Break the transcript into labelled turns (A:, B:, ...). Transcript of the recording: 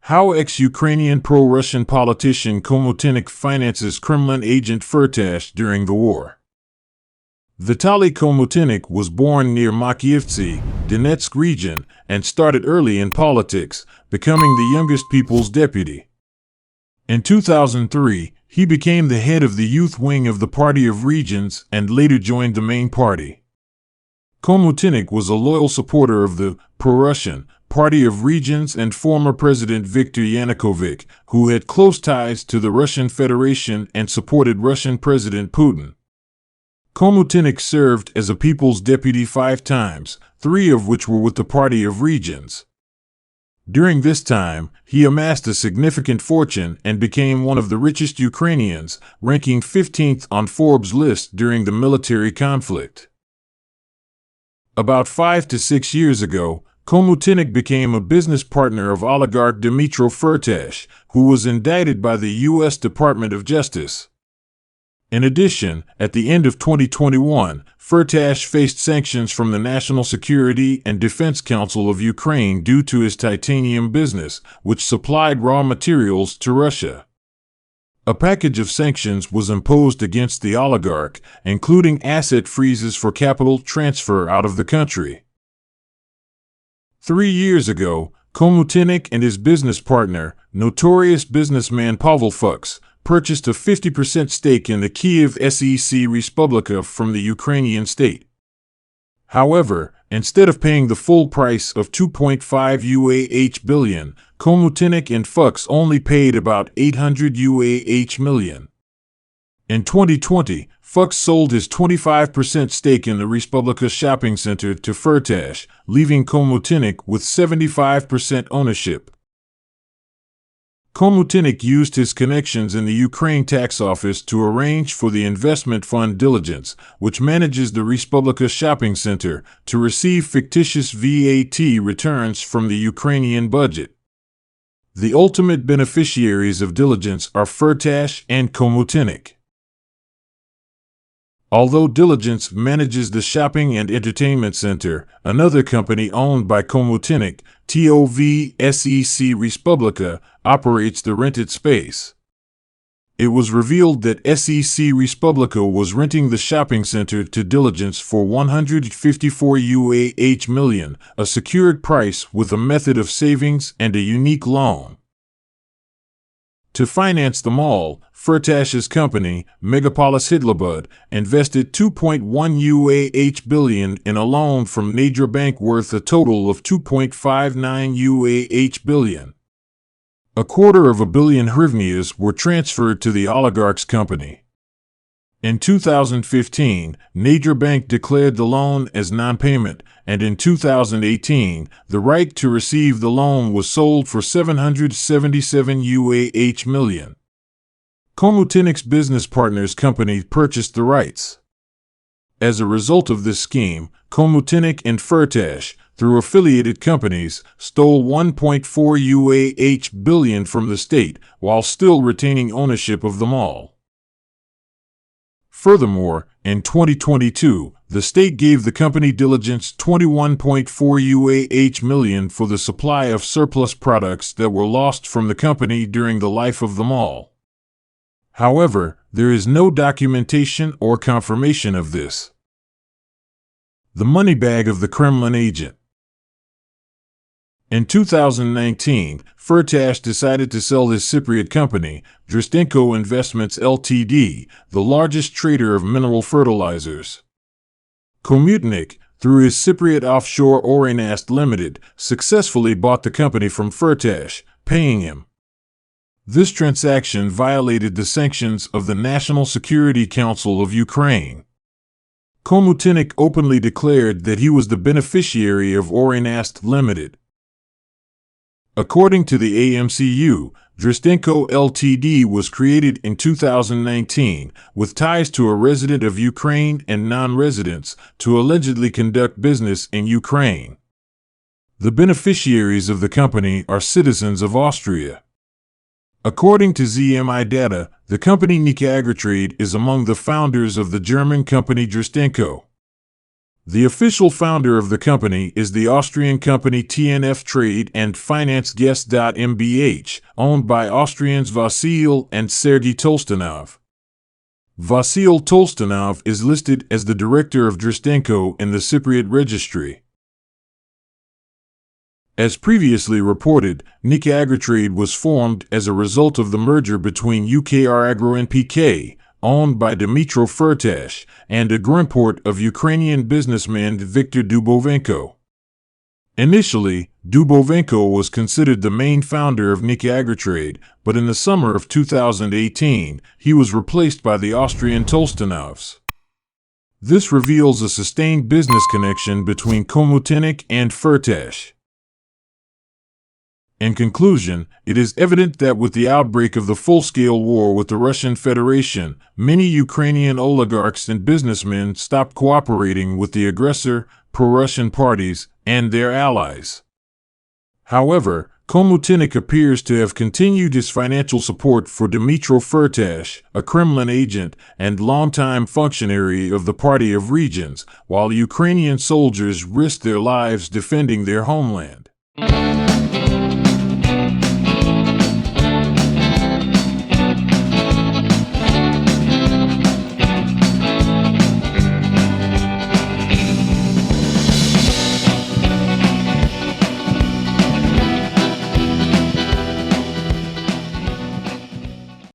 A: How ex-Ukrainian pro-Russian politician Khomutinnik finances Kremlin agent Firtash during the war. Vitaliy Khomutynnik was born near Makiivtsi, Donetsk region, and started early in politics, becoming the youngest people's deputy. In 2003, he became the head of the youth wing of the Party of Regions and later joined the main party. Khomutinnik was a loyal supporter of the pro-Russian Party of Regions and former President Viktor Yanukovych, who had close ties to the Russian Federation and supported Russian President Putin. Khomutinnik served as a people's deputy 5 times, 3 of which were with the Party of Regions. During this time, he amassed a significant fortune and became one of the richest Ukrainians, ranking 15th on Forbes' list during the military conflict. About 5 to 6 years ago, Khomutinnik became a business partner of oligarch Dmytro Firtash, who was indicted by the U.S. Department of Justice. In addition, at the end of 2021, Firtash faced sanctions from the National Security and Defense Council of Ukraine due to his titanium business, which supplied raw materials to Russia. A package of sanctions was imposed against the oligarch, including asset freezes for capital transfer out of the country. 3 years ago, Khomutinnik and his business partner, notorious businessman Pavel Fuchs, purchased a 50% stake in the Kyiv SEC Respublika from the Ukrainian state. However, instead of paying the full price of $2.5 billion, Khomutinnik and Fuchs only paid about $800 million. In 2020, Fuchs sold his 25% stake in the Respublika shopping center to Firtash, leaving Khomutinnik with 75% ownership. Khomutinnik used his connections in the Ukraine tax office to arrange for the investment fund Diligence, which manages the Respublika shopping center, to receive fictitious VAT returns from the Ukrainian budget. The ultimate beneficiaries of Diligence are Firtash and Khomutinnik. Although Diligence manages the shopping and entertainment center, another company owned by Khomutinnik, SEC Respublika, operates the rented space. It was revealed that SEC Respublika was renting the shopping center to Diligence for $154 million, a secured price with a method of savings and a unique loan. To finance the mall, Firtash's company, Megapolis Hidlabud, invested $2.1 billion in a loan from Major Bank worth a total of $2.59 billion. $250 million hryvnias were transferred to the oligarch's company. In 2015, Major Bank declared the loan as non-payment, and in 2018, the right to receive the loan was sold for $777 million. Khomutinnik's business partner's company purchased the rights. As a result of this scheme, Khomutinnik and Firtash, through affiliated companies, stole $1.4 billion from the state, while still retaining ownership of the mall. Furthermore, in 2022, the state gave the company Diligence $21.4 million for the supply of surplus products that were lost from the company during the life of the mall. However, there is no documentation or confirmation of this. The money bag of the Kremlin agent. In 2019, Firtash decided to sell his Cypriot company, Drstenko Investments Ltd., the largest trader of mineral fertilizers. Khomutinnik, through his Cypriot offshore Orinast Limited, successfully bought the company from Firtash, paying him. This transaction violated the sanctions of the National Security Council of Ukraine. Khomutinnik openly declared that he was the beneficiary of Orinast Limited. According to the AMCU, Drstenko Ltd. was created in 2019 with ties to a resident of Ukraine and non-residents to allegedly conduct business in Ukraine. The beneficiaries of the company are citizens of Austria. According to ZMI data, the company Nika Agritrade is among the founders of the German company Drstenko. The official founder of the company is the Austrian company TNF Trade and Finance GmbH, owned by Austrians Vasyl and Sergei Tolstanov. Vasyl Tolstanov is listed as the director of Drstenko in the Cypriot registry. As previously reported, Nik Agritrade was formed as a result of the merger between UKR Agro NPK, owned by Dmytro Firtash, and a grimport of Ukrainian businessman Viktor Dubovenko. Initially, Dubovenko was considered the main founder of Nik Agritrade, but in the summer of 2018, he was replaced by the Austrian Tolstanovs. This reveals a sustained business connection between Khomutinnik and Firtash. In conclusion, it is evident that with the outbreak of the full-scale war with the Russian Federation, many Ukrainian oligarchs and businessmen stopped cooperating with the aggressor, pro-Russian parties, and their allies. However, Khomutinnik appears to have continued his financial support for Dmytro Firtash, a Kremlin agent and longtime functionary of the Party of Regions, while Ukrainian soldiers risked their lives defending their homeland.